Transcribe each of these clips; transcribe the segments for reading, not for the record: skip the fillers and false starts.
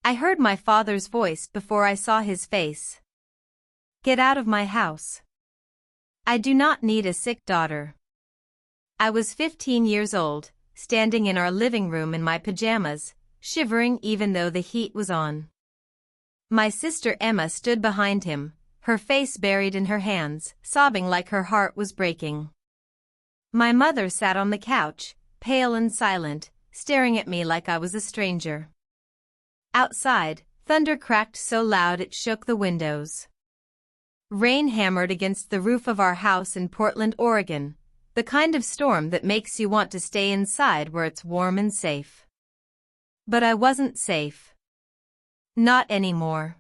I heard my father's voice before I saw his face. Get out of my house. I do not need a sick daughter. I was 15 years old, standing in our living room in my pajamas, shivering even though the heat was on. My sister Emma stood behind him, her face buried in her hands, sobbing like her heart was breaking. My mother sat on the couch, pale and silent, staring at me like I was a stranger. Outside, thunder cracked so loud it shook the windows. Rain hammered against the roof of our house in Portland, Oregon, the kind of storm that makes you want to stay inside where it's warm and safe. But I wasn't safe. Not anymore.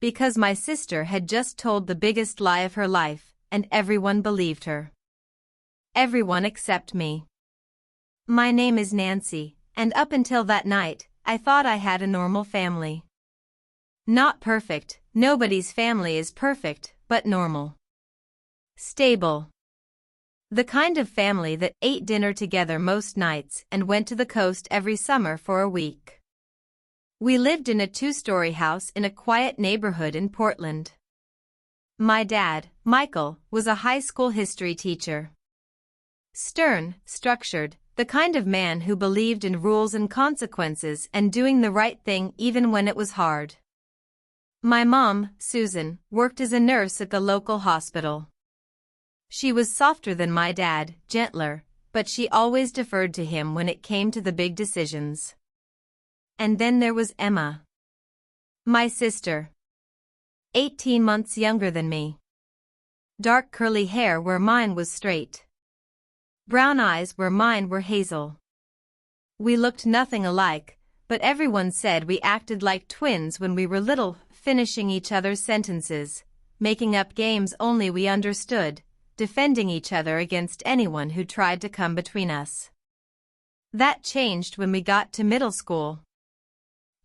Because my sister had just told the biggest lie of her life, and everyone believed her. Everyone except me. My name is Nancy, and up until that night, I thought I had a normal family. Not perfect, nobody's family is perfect, but normal. Stable. The kind of family that ate dinner together most nights and went to the coast every summer for a week. We lived in a 2-story house in a quiet neighborhood in Portland. My dad, Michael, was a high school history teacher. Stern, structured, the kind of man who believed in rules and consequences and doing the right thing even when it was hard. My mom, Susan, worked as a nurse at the local hospital. She was softer than my dad, gentler, but she always deferred to him when it came to the big decisions. And then there was Emma. My sister. 18 months younger than me. Dark curly hair where mine was straight. Brown eyes where mine were hazel. We looked nothing alike, but everyone said we acted like twins when we were little, finishing each other's sentences, making up games only we understood, defending each other against anyone who tried to come between us. That changed when we got to middle school.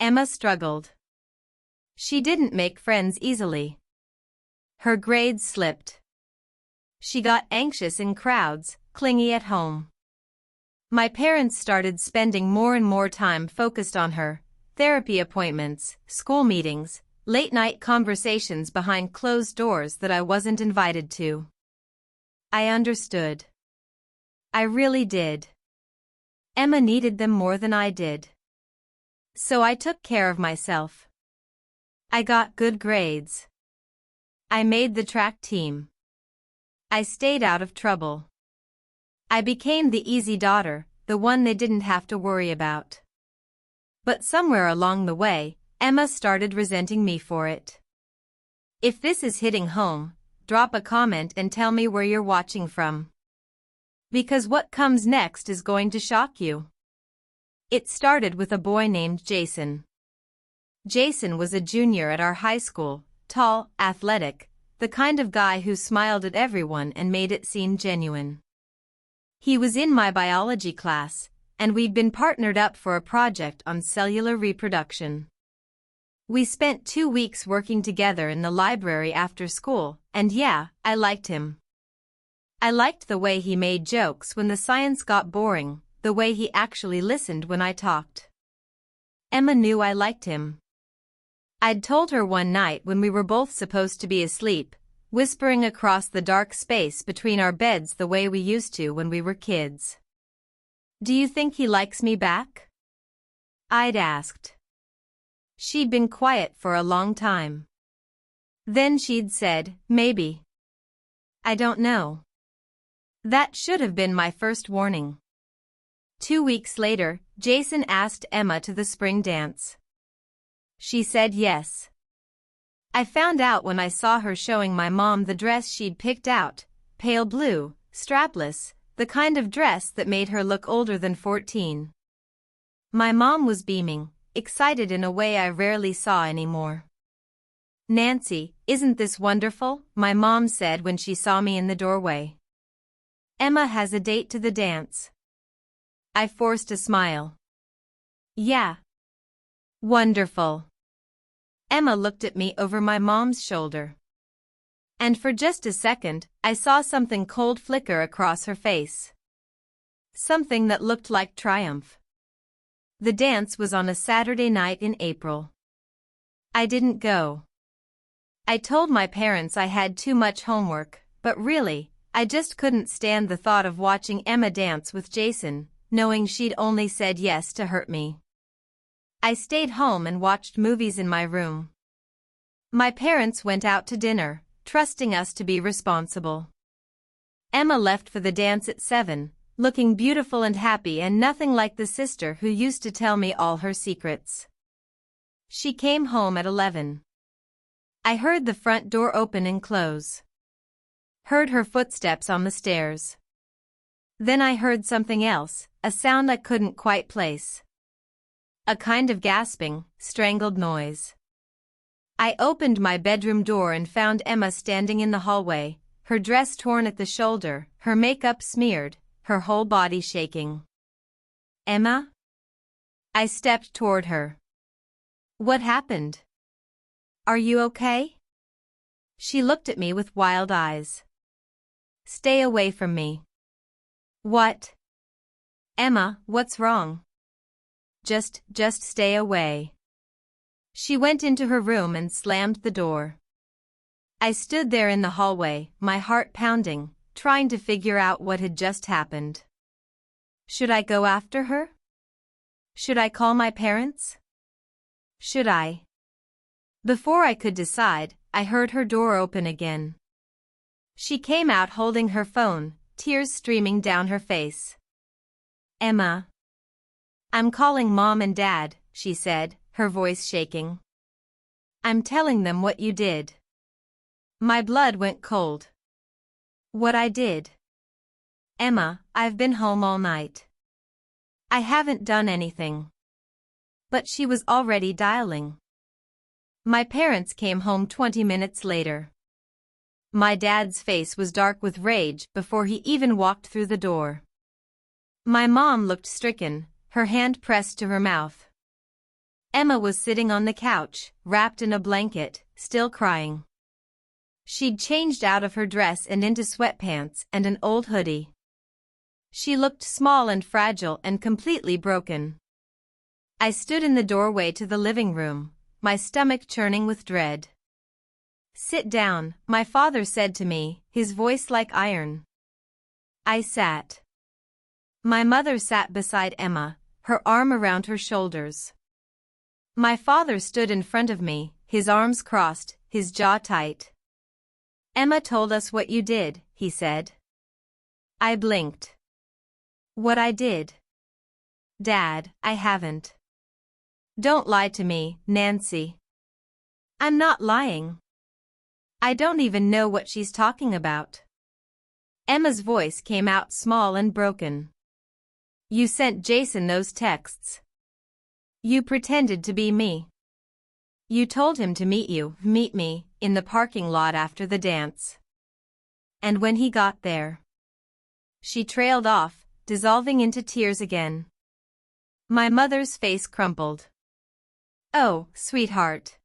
Emma struggled. She didn't make friends easily. Her grades slipped. She got anxious in crowds, clingy at home. My parents started spending more and more time focused on her, therapy appointments, school meetings, late-night conversations behind closed doors that I wasn't invited to. I understood. I really did. Emma needed them more than I did. So I took care of myself. I got good grades. I made the track team. I stayed out of trouble. I became the easy daughter, the one they didn't have to worry about. But somewhere along the way, Emma started resenting me for it. If this is hitting home, drop a comment and tell me where you're watching from. Because what comes next is going to shock you. It started with a boy named Jason. Jason was a junior at our high school, tall, athletic, the kind of guy who smiled at everyone and made it seem genuine. He was in my biology class, and we'd been partnered up for a project on cellular reproduction. We spent 2 weeks working together in the library after school, and yeah, I liked him. I liked the way he made jokes when the science got boring, the way he actually listened when I talked. Emma knew I liked him. I'd told her one night when we were both supposed to be asleep, whispering across the dark space between our beds the way we used to when we were kids. Do you think he likes me back? I'd asked. She'd been quiet for a long time. Then she'd said, maybe. I don't know. That should have been my first warning. 2 weeks later, Jason asked Emma to the spring dance. She said yes. I found out when I saw her showing my mom the dress she'd picked out, pale blue, strapless, the kind of dress that made her look older than 14. My mom was beaming, excited in a way I rarely saw anymore. Nancy, isn't this wonderful? My mom said when she saw me in the doorway. Emma has a date to the dance. I forced a smile. Yeah. Wonderful. Emma looked at me over my mom's shoulder. And for just a second, I saw something cold flicker across her face. Something that looked like triumph. The dance was on a Saturday night in April. I didn't go. I told my parents I had too much homework, but really, I just couldn't stand the thought of watching Emma dance with Jason, knowing she'd only said yes to hurt me. I stayed home and watched movies in my room. My parents went out to dinner, trusting us to be responsible. Emma left for the dance at 7, looking beautiful and happy and nothing like the sister who used to tell me all her secrets. She came home at 11. I heard the front door open and close. Heard her footsteps on the stairs. Then I heard something else, a sound I couldn't quite place. A kind of gasping, strangled noise. I opened my bedroom door and found Emma standing in the hallway, her dress torn at the shoulder, her makeup smeared, her whole body shaking. Emma? I stepped toward her. What happened? Are you okay? She looked at me with wild eyes. Stay away from me. What? Emma, what's wrong? Just stay away. She went into her room and slammed the door. I stood there in the hallway, my heart pounding, trying to figure out what had just happened. Should I go after her? Should I call my parents? Should I? Before I could decide, I heard her door open again. She came out holding her phone, tears streaming down her face. Emma. I'm calling Mom and Dad, she said, her voice shaking. I'm telling them what you did. My blood went cold. What I did? Emma, I've been home all night. I haven't done anything. But she was already dialing. My parents came home 20 minutes later. My dad's face was dark with rage before he even walked through the door. My mom looked stricken, her hand pressed to her mouth. Emma was sitting on the couch, wrapped in a blanket, still crying. She'd changed out of her dress and into sweatpants and an old hoodie. She looked small and fragile and completely broken. I stood in the doorway to the living room, my stomach churning with dread. Sit down, my father said to me, his voice like iron. I sat. My mother sat beside Emma, her arm around her shoulders. My father stood in front of me, his arms crossed, his jaw tight. Emma told us what you did, he said. I blinked. What I did? Dad, I haven't. Don't lie to me, Nancy. I'm not lying. I don't even know what she's talking about. Emma's voice came out small and broken. You sent Jason those texts. You pretended to be me. You told him to meet me, in the parking lot after the dance. And when he got there. She trailed off, dissolving into tears again. My mother's face crumpled. Oh, sweetheart.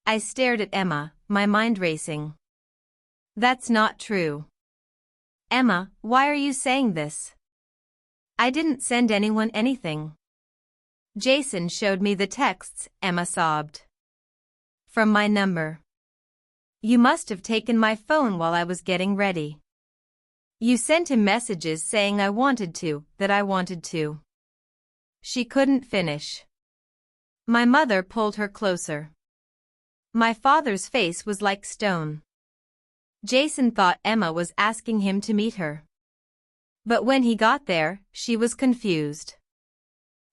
I stared at Emma, my mind racing. That's not true. Emma, why are you saying this? I didn't send anyone anything. Jason showed me the texts, Emma sobbed. From my number. You must have taken my phone while I was getting ready. You sent him messages saying I wanted to, that I wanted to. She couldn't finish. My mother pulled her closer. My father's face was like stone. Jason thought Emma was asking him to meet her. But when he got there, she was confused.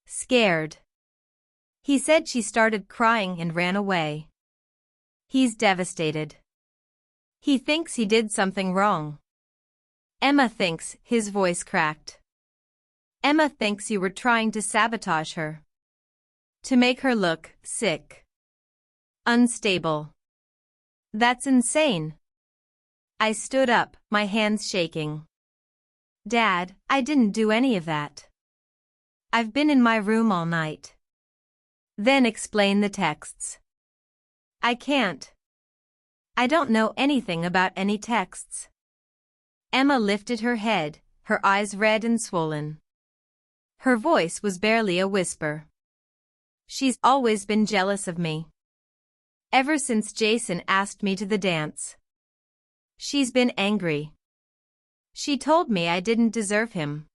Scared. He said she started crying and ran away. He's devastated. He thinks he did something wrong. Emma thinks, his voice cracked. Emma thinks you were trying to sabotage her. To make her look sick. Unstable. That's insane. I stood up, my hands shaking. Dad, I didn't do any of that. I've been in my room all night. Then explain the texts. I can't. I don't know anything about any texts. Emma lifted her head, her eyes red and swollen. Her voice was barely a whisper. She's always been jealous of me. Ever since Jason asked me to the dance. She's been angry. She told me I didn't deserve him.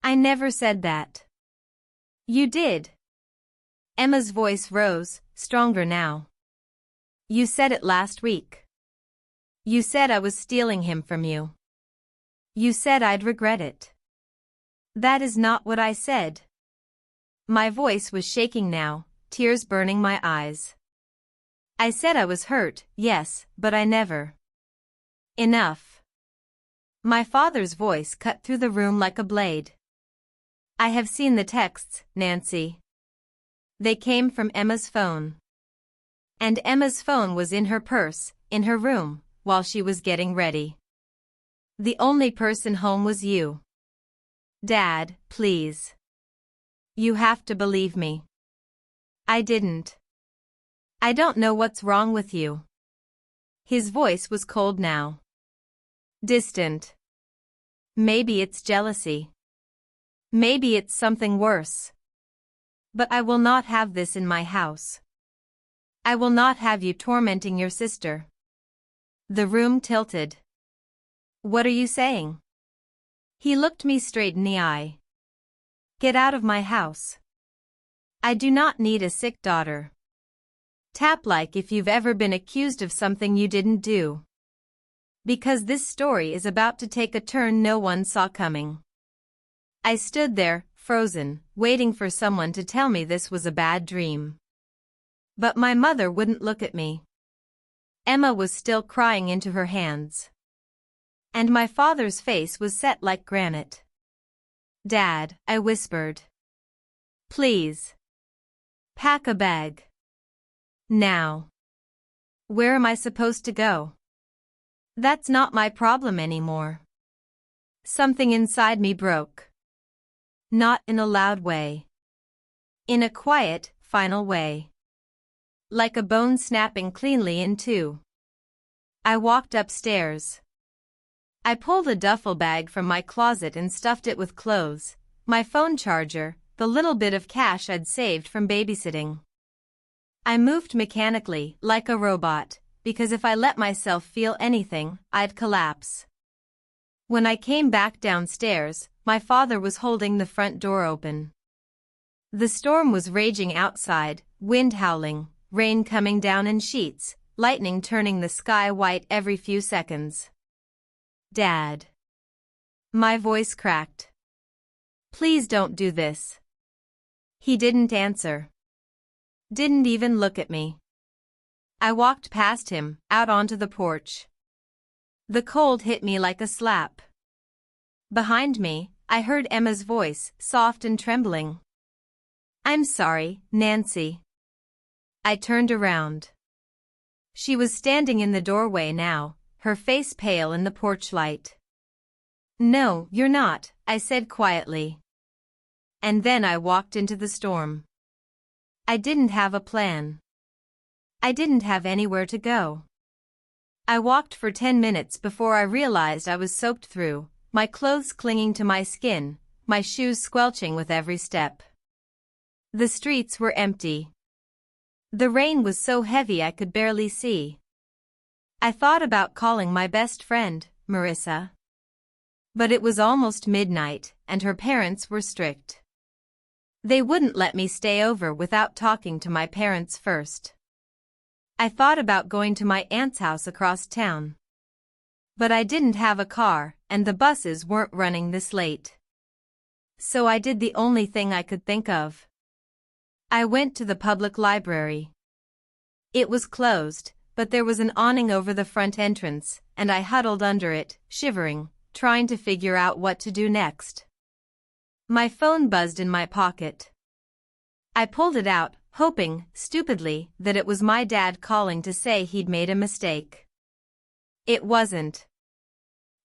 I never said that. You did. Emma's voice rose, stronger now. You said it last week. You said I was stealing him from you. You said I'd regret it. That is not what I said. My voice was shaking now, tears burning my eyes. I said I was hurt, yes, but I never. Enough. My father's voice cut through the room like a blade. I have seen the texts, Nancy. They came from Emma's phone. And Emma's phone was in her purse, in her room, while she was getting ready. The only person home was you. Dad, please. You have to believe me. I didn't. I don't know what's wrong with you. His voice was cold now. Distant. Maybe it's jealousy. Maybe it's something worse. But I will not have this in my house. I will not have you tormenting your sister. The room tilted. What are you saying? He looked me straight in the eye. Get out of my house. I do not need a sick daughter. Tap like if you've ever been accused of something you didn't do. Because this story is about to take a turn no one saw coming. I stood there, frozen, waiting for someone to tell me this was a bad dream. But my mother wouldn't look at me. Emma was still crying into her hands. And my father's face was set like granite. Dad, I whispered. Please. Pack a bag. Now. Where am I supposed to go? That's not my problem anymore. Something inside me broke. Not in a loud way. In a quiet, final way. Like a bone snapping cleanly in two. I walked upstairs. I pulled a duffel bag from my closet and stuffed it with clothes, my phone charger, the little bit of cash I'd saved from babysitting. I moved mechanically, like a robot, because if I let myself feel anything, I'd collapse. When I came back downstairs, my father was holding the front door open. The storm was raging outside, wind howling, rain coming down in sheets, lightning turning the sky white every few seconds. Dad. My voice cracked. Please don't do this. He didn't answer. Didn't even look at me. I walked past him, out onto the porch. The cold hit me like a slap. Behind me, I heard Emma's voice, soft and trembling. I'm sorry, Nancy. I turned around. She was standing in the doorway now, her face pale in the porch light. No, you're not, I said quietly. And then I walked into the storm. I didn't have a plan. I didn't have anywhere to go. I walked for 10 minutes before I realized I was soaked through, my clothes clinging to my skin, my shoes squelching with every step. The streets were empty. The rain was so heavy I could barely see. I thought about calling my best friend, Marissa. But it was almost midnight, and her parents were strict. They wouldn't let me stay over without talking to my parents first. I thought about going to my aunt's house across town. But I didn't have a car, and the buses weren't running this late. So I did the only thing I could think of. I went to the public library. It was closed, but there was an awning over the front entrance, and I huddled under it, shivering, trying to figure out what to do next. My phone buzzed in my pocket. I pulled it out, hoping, stupidly, that it was my dad calling to say he'd made a mistake. It wasn't.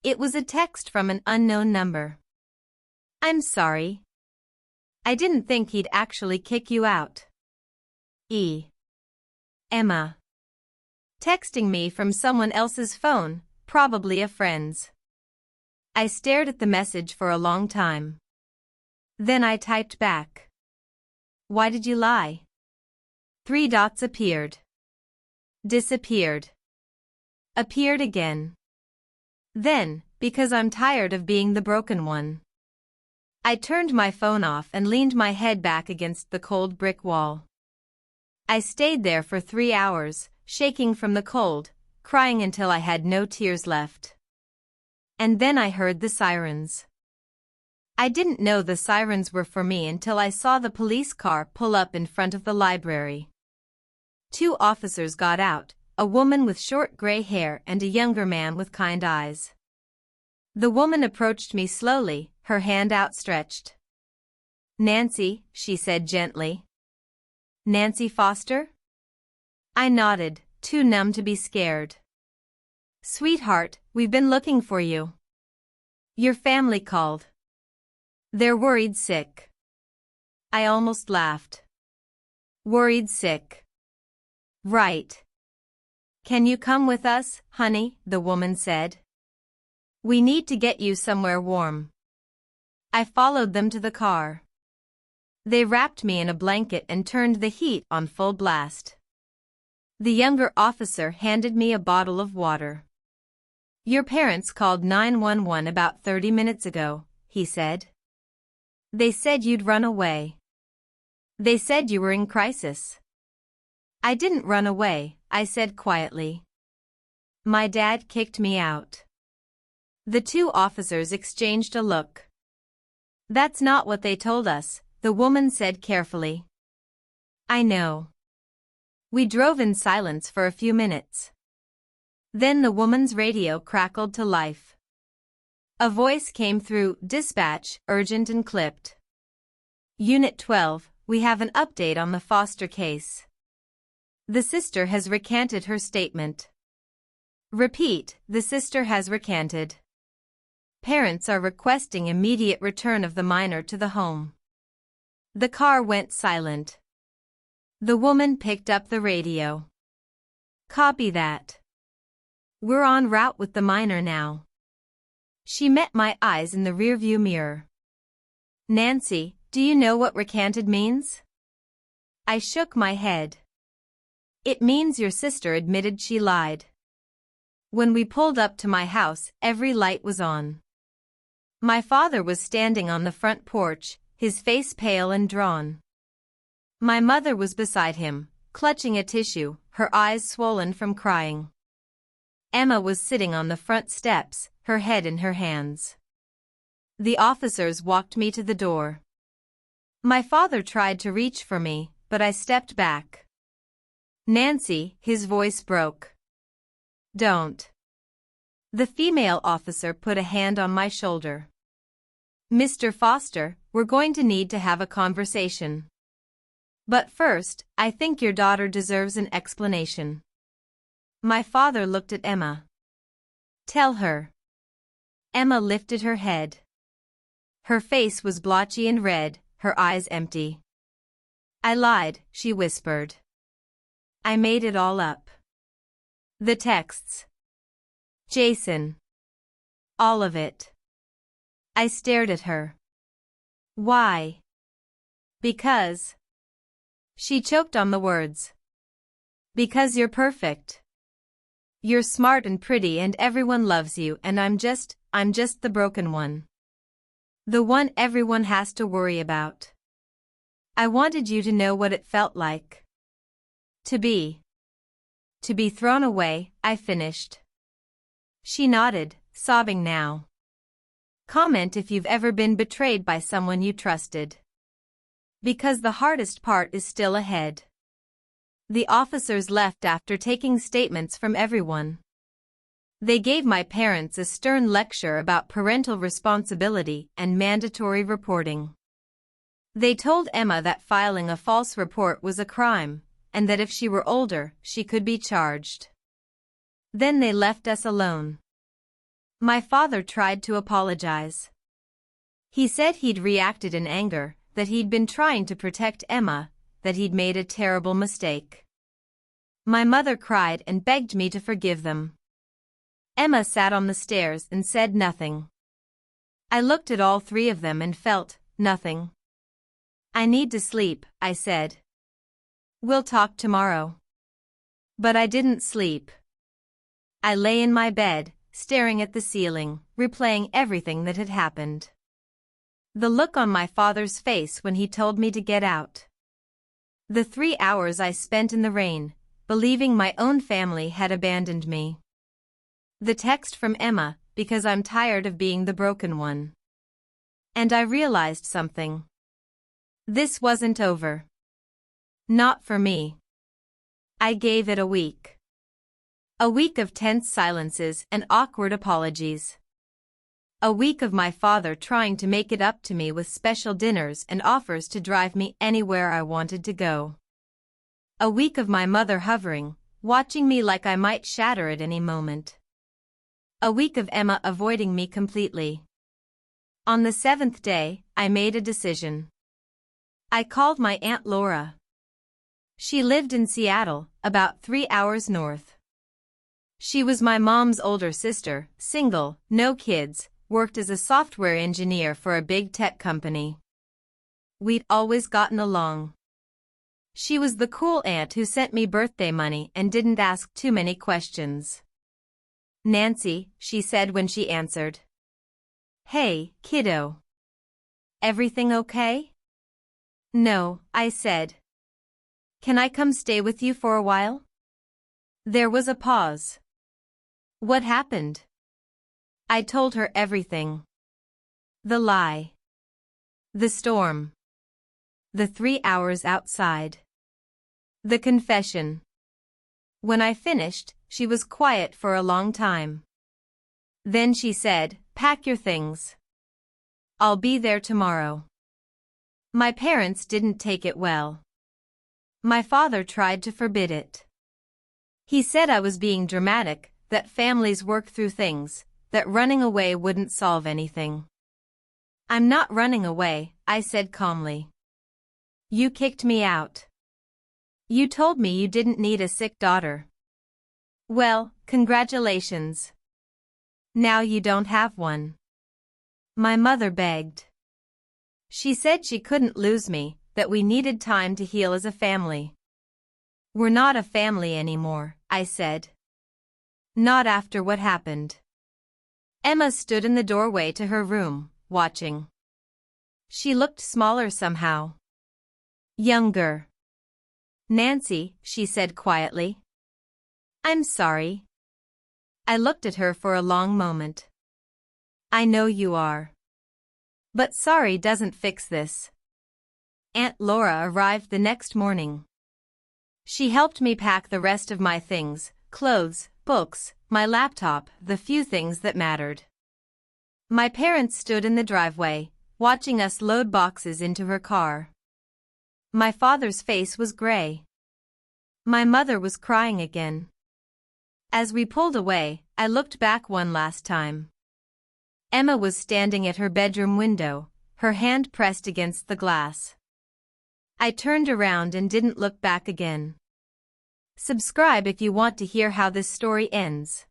It was a text from an unknown number. I'm sorry. I didn't think he'd actually kick you out. Emma. Texting me from someone else's phone, probably a friend's. I stared at the message for a long time. Then I typed back. Why did you lie? 3 dots appeared. Disappeared. Appeared again. Then, because I'm tired of being the broken one, I turned my phone off and leaned my head back against the cold brick wall. I stayed there for 3 hours, shaking from the cold, crying until I had no tears left. And then I heard the sirens. I didn't know the sirens were for me until I saw the police car pull up in front of the library. 2 officers got out, a woman with short gray hair and a younger man with kind eyes. The woman approached me slowly, her hand outstretched. "Nancy," she said gently. "Nancy Foster?" I nodded, too numb to be scared. "Sweetheart, we've been looking for you. Your family called. They're worried sick." I almost laughed. Worried sick. Right. "Can you come with us, honey?" the woman said. "We need to get you somewhere warm." I followed them to the car. They wrapped me in a blanket and turned the heat on full blast. The younger officer handed me a bottle of water. "Your parents called 911 about 30 minutes ago," he said. "They said you'd run away. They said you were in crisis." "I didn't run away," I said quietly. "My dad kicked me out." The 2 officers exchanged a look. "That's not what they told us," the woman said carefully. "I know." We drove in silence for a few minutes. Then the woman's radio crackled to life. A voice came through, "Dispatch, urgent and clipped. Unit 12, we have an update on the Foster case. The sister has recanted her statement." Repeat, the sister has recanted. Parents are requesting immediate return of the minor to the home. The car went silent. The woman picked up the radio. "Copy that. We're en route with the minor now." She met my eyes in the rearview mirror. "Nancy, do you know what recanted means?" I shook my head. "It means your sister admitted she lied." When we pulled up to my house, every light was on. My father was standing on the front porch, his face pale and drawn. My mother was beside him, clutching a tissue, her eyes swollen from crying. Emma was sitting on the front steps, her head in her hands. The officers walked me to the door. My father tried to reach for me, but I stepped back. "Nancy," his voice broke. "Don't." The female officer put a hand on my shoulder. "Mr. Foster, we're going to need to have a conversation. But first, I think your daughter deserves an explanation." My father looked at Emma. "Tell her." Emma lifted her head. Her face was blotchy and red, her eyes empty. "I lied," she whispered. "I made it all up. The texts. Jason. All of it." I stared at her. "Why?" "Because." She choked on the words. "Because you're perfect. You're smart and pretty and everyone loves you and I'm just the broken one. The one everyone has to worry about. I wanted you to know what it felt like. To be thrown away," I finished. She nodded, sobbing now. "Comment if you've ever been betrayed by someone you trusted. Because the hardest part is still ahead." The officers left after taking statements from everyone. They gave my parents a stern lecture about parental responsibility and mandatory reporting. They told Emma that filing a false report was a crime, and that if she were older, she could be charged. Then they left us alone. My father tried to apologize. He said he'd reacted in anger, that he'd been trying to protect Emma, that he'd made a terrible mistake. My mother cried and begged me to forgive them. Emma sat on the stairs and said nothing. I looked at all 3 of them and felt, nothing. I need to sleep, I said. We'll talk tomorrow. But I didn't sleep. I lay in my bed, staring at the ceiling, replaying everything that had happened. The look on my father's face when he told me to get out. The 3 hours I spent in the rain, believing my own family had abandoned me. The text from Emma, because I'm tired of being the broken one. And I realized something. This wasn't over. Not for me. I gave it a week. A week of tense silences and awkward apologies. A week of my father trying to make it up to me with special dinners and offers to drive me anywhere I wanted to go. A week of my mother hovering, watching me like I might shatter at any moment. A week of Emma avoiding me completely. On the 7th day, I made a decision. I called my Aunt Laura. She lived in Seattle, about 3 hours north. She was my mom's older sister, single, no kids, worked as a software engineer for a big tech company. We'd always gotten along. She was the cool aunt who sent me birthday money and didn't ask too many questions. Nancy, she said when she answered. Hey, kiddo. Everything okay? No, I said. Can I come stay with you for a while? There was a pause. What happened? I told her everything. The lie. The storm. The 3 hours outside. The confession. When I finished, she was quiet for a long time. Then she said, pack your things. I'll be there tomorrow. My parents didn't take it well. My father tried to forbid it. He said I was being dramatic, that families work through things, that running away wouldn't solve anything. I'm not running away, I said calmly. You kicked me out. You told me you didn't need a sick daughter. Well, congratulations. Now you don't have one. My mother begged. She said she couldn't lose me, that we needed time to heal as a family. We're not a family anymore, I said. Not after what happened. Emma stood in the doorway to her room, watching. She looked smaller somehow. Younger. Nancy, she said quietly. I'm sorry. I looked at her for a long moment. I know you are. But sorry doesn't fix this. Aunt Laura arrived the next morning. She helped me pack the rest of my things, clothes, books, my laptop, the few things that mattered. My parents stood in the driveway, watching us load boxes into her car. My father's face was gray. My mother was crying again. As we pulled away, I looked back one last time. Emma was standing at her bedroom window, her hand pressed against the glass. I turned around and didn't look back again. Subscribe if you want to hear how this story ends.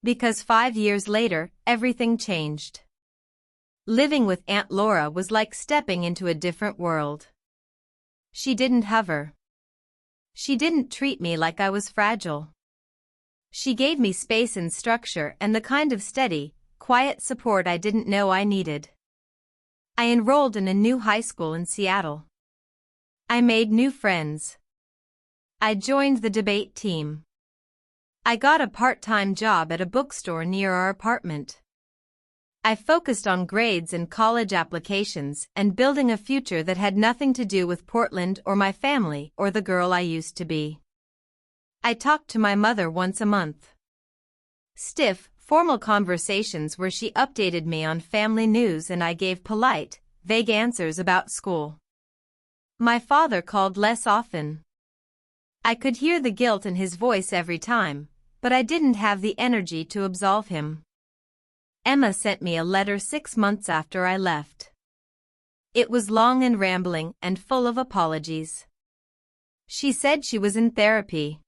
Because 5 years later, everything changed. Living with Aunt Laura was like stepping into a different world. She didn't hover. She didn't treat me like I was fragile. She gave me space and structure and the kind of steady, quiet support I didn't know I needed. I enrolled in a new high school in Seattle. I made new friends. I joined the debate team. I got a part-time job at a bookstore near our apartment. I focused on grades and college applications and building a future that had nothing to do with Portland or my family or the girl I used to be. I talked to my mother once a month. Stiff, formal conversations where she updated me on family news and I gave polite, vague answers about school. My father called less often. I could hear the guilt in his voice every time, but I didn't have the energy to absolve him. Emma sent me a letter 6 months after I left. It was long and rambling and full of apologies. She said she was in therapy.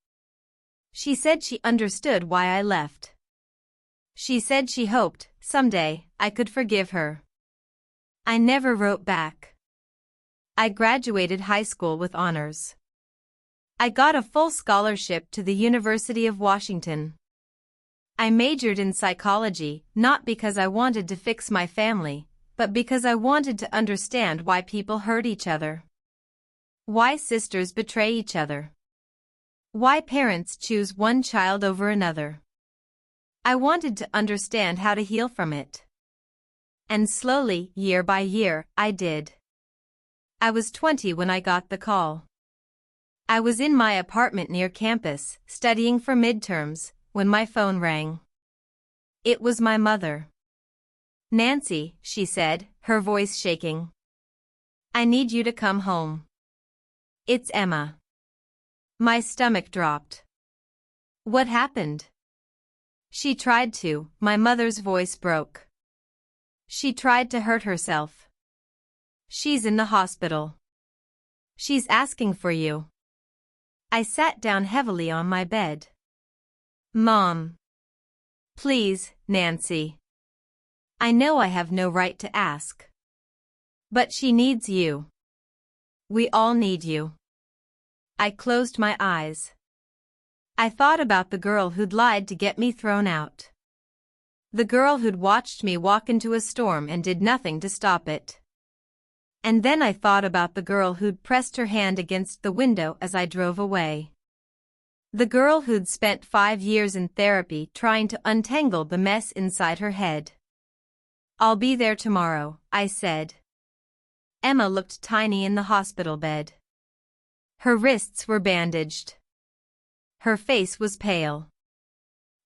She said she understood why I left. She said she hoped, someday, I could forgive her. I never wrote back. I graduated high school with honors. I got a full scholarship to the University of Washington. I majored in psychology, not because I wanted to fix my family, but because I wanted to understand why people hurt each other. Why sisters betray each other. Why parents choose one child over another. I wanted to understand how to heal from it. And slowly, year by year, I did. I was 20 when I got the call. I was in my apartment near campus, studying for midterms, when my phone rang. It was my mother. "Nancy," she said, her voice shaking. "I need you to come home. It's Emma." My stomach dropped. "What happened?" "She tried to," my mother's voice broke. "She tried to hurt herself. She's in the hospital. She's asking for you." I sat down heavily on my bed. "Mom. Please, Nancy. I know I have no right to ask. But she needs you. We all need you." I closed my eyes. I thought about the girl who'd lied to get me thrown out. The girl who'd watched me walk into a storm and did nothing to stop it. And then I thought about the girl who'd pressed her hand against the window as I drove away. The girl who'd spent 5 years in therapy trying to untangle the mess inside her head. "I'll be there tomorrow," I said. Emma looked tiny in the hospital bed. Her wrists were bandaged. Her face was pale.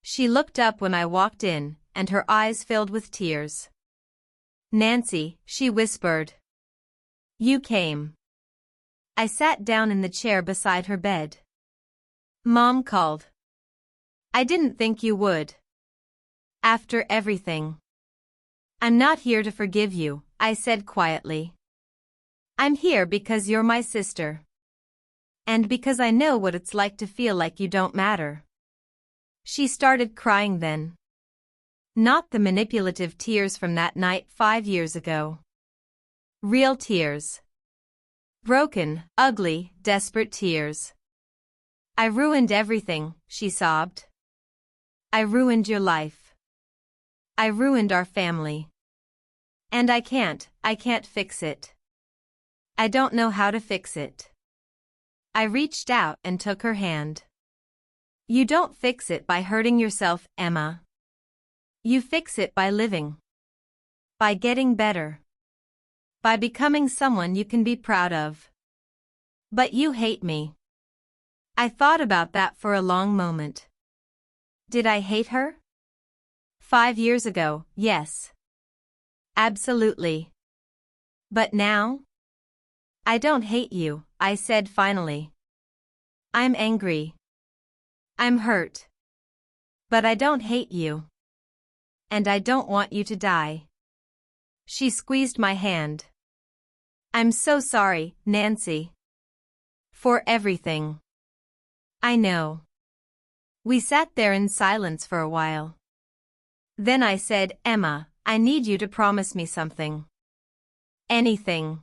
She looked up when I walked in, and her eyes filled with tears. "Nancy," she whispered. "You came." I sat down in the chair beside her bed. "Mom called. I didn't think you would. After everything." "I'm not here to forgive you," I said quietly. "I'm here because you're my sister. And because I know what it's like to feel like you don't matter." She started crying then. Not the manipulative tears from that night 5 years ago. Real tears. Broken, ugly, desperate tears. "I ruined everything," she sobbed. "I ruined your life. I ruined our family. And I can't fix it. I don't know how to fix it." I reached out and took her hand. "You don't fix it by hurting yourself, Emma. You fix it by living. By getting better. By becoming someone you can be proud of." "But you hate me." I thought about that for a long moment. Did I hate her? 5 years ago, yes. Absolutely. But now? "I don't hate you," I said finally. "I'm angry. I'm hurt. But I don't hate you. And I don't want you to die." She squeezed my hand. "I'm so sorry, Nancy. For everything." "I know." We sat there in silence for a while. Then I said, "Emma, I need you to promise me something." "Anything."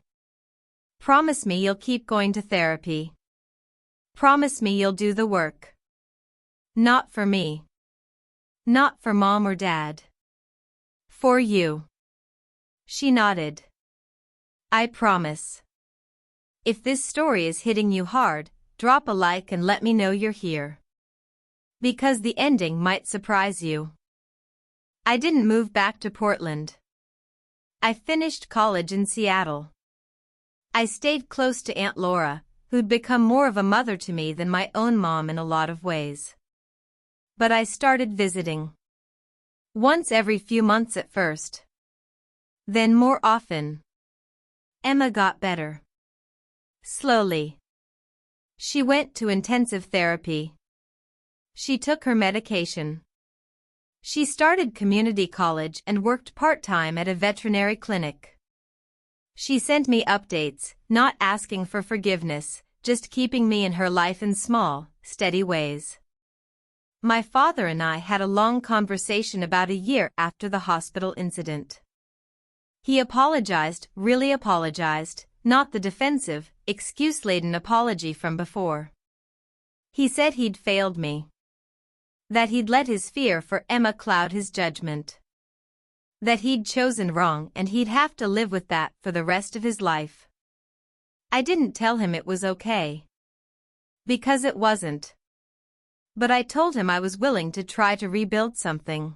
"Promise me you'll keep going to therapy. Promise me you'll do the work. Not for me. Not for Mom or Dad. For you." She nodded. "I promise." If this story is hitting you hard, drop a like and let me know you're here. Because the ending might surprise you. I didn't move back to Portland. I finished college in Seattle. I stayed close to Aunt Laura, who'd become more of a mother to me than my own mom in a lot of ways. But I started visiting. Once every few months at first. Then more often. Emma got better. Slowly. She went to intensive therapy. She took her medication. She started community college and worked part-time at a veterinary clinic. She sent me updates, not asking for forgiveness, just keeping me in her life in small, steady ways. My father and I had a long conversation about a year after the hospital incident. He apologized, really apologized, not the defensive, excuse-laden apology from before. He said he'd failed me. That he'd let his fear for Emma cloud his judgment. That he'd chosen wrong and he'd have to live with that for the rest of his life. I didn't tell him it was okay. Because it wasn't. But I told him I was willing to try to rebuild something.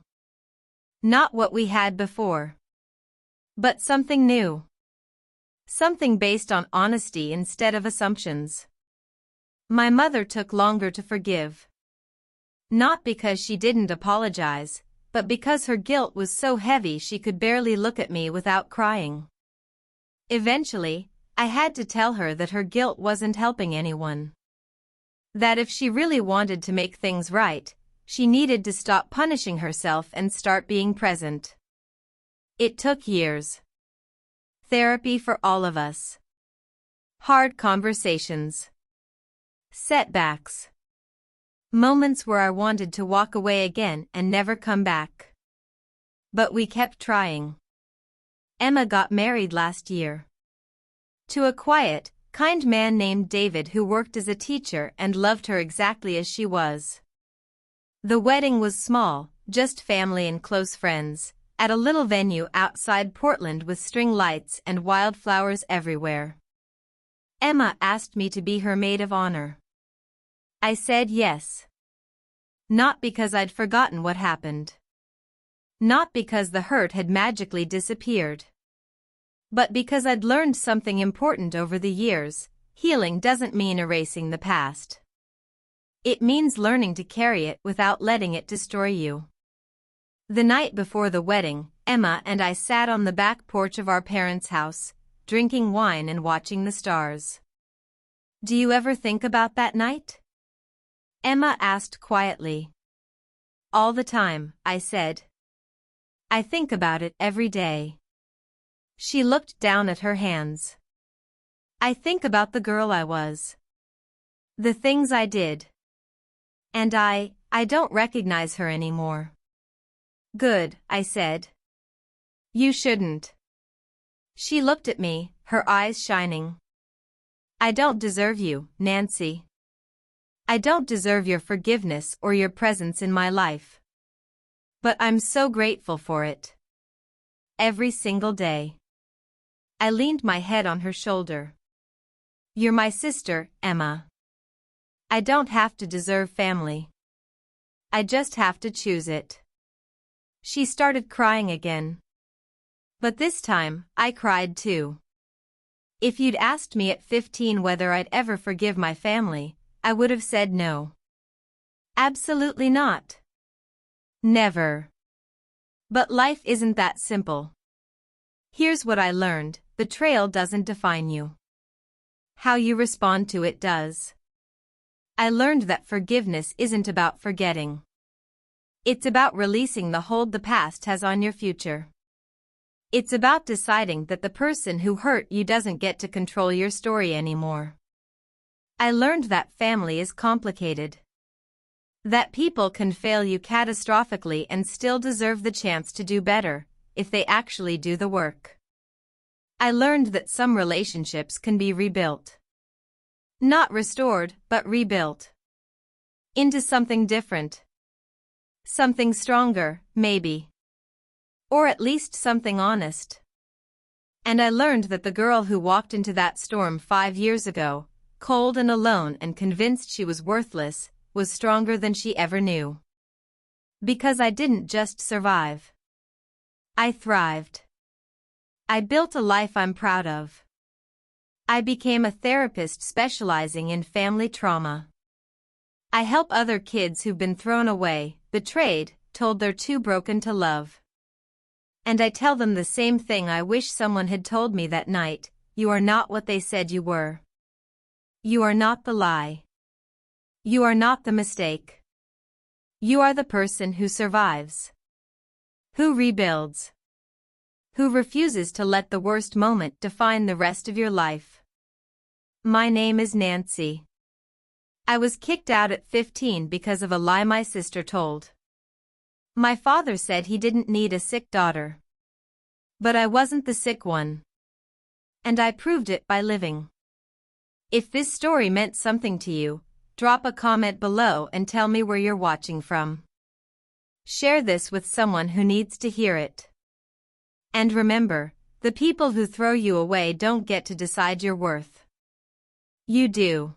Not what we had before. But something new. Something based on honesty instead of assumptions. My mother took longer to forgive. Not because she didn't apologize, but because her guilt was so heavy she could barely look at me without crying. Eventually, I had to tell her that her guilt wasn't helping anyone. That if she really wanted to make things right, she needed to stop punishing herself and start being present. It took years. Therapy for all of us. Hard conversations. Setbacks. Moments where I wanted to walk away again and never come back. But we kept trying. Emma got married last year. To a quiet, kind man named David who worked as a teacher and loved her exactly as she was. The wedding was small, just family and close friends, at a little venue outside Portland with string lights and wildflowers everywhere. Emma asked me to be her maid of honor. I said yes. Not because I'd forgotten what happened. Not because the hurt had magically disappeared. But because I'd learned something important over the years. Healing doesn't mean erasing the past. It means learning to carry it without letting it destroy you. The night before the wedding, Emma and I sat on the back porch of our parents' house, drinking wine and watching the stars. Do you ever think about that night? Emma asked quietly. All the time, I said. I think about it every day. She looked down at her hands. I think about the girl I was. The things I did. And I don't recognize her anymore. Good, I said. You shouldn't. She looked at me, her eyes shining. I don't deserve you, Nancy. I don't deserve your forgiveness or your presence in my life. But I'm so grateful for it. Every single day. I leaned my head on her shoulder. You're my sister, Emma. I don't have to deserve family. I just have to choose it. She started crying again. But this time, I cried too. If you'd asked me at 15 whether I'd ever forgive my family, I would have said no. Absolutely not. Never. But life isn't that simple. Here's what I learned. Betrayal doesn't define you. How you respond to it does. I learned that forgiveness isn't about forgetting. It's about releasing the hold the past has on your future. It's about deciding that the person who hurt you doesn't get to control your story anymore. I learned that family is complicated. That people can fail you catastrophically and still deserve the chance to do better, if they actually do the work. I learned that some relationships can be rebuilt. Not restored, but rebuilt. Into something different. Something stronger, maybe. Or at least something honest. And I learned that the girl who walked into that storm 5 years ago, cold and alone and convinced she was worthless, was stronger than she ever knew. Because I didn't just survive. I thrived. I built a life I'm proud of. I became a therapist specializing in family trauma. I help other kids who've been thrown away, betrayed, told they're too broken to love. And I tell them the same thing I wish someone had told me that night: you are not what they said you were. You are not the lie. You are not the mistake. You are the person who survives. Who rebuilds. Who refuses to let the worst moment define the rest of your life. My name is Nancy. I was kicked out at 15 because of a lie my sister told. My father said he didn't need a sick daughter. But I wasn't the sick one. And I proved it by living. If this story meant something to you, drop a comment below and tell me where you're watching from. Share this with someone who needs to hear it. And remember, the people who throw you away don't get to decide your worth. You do.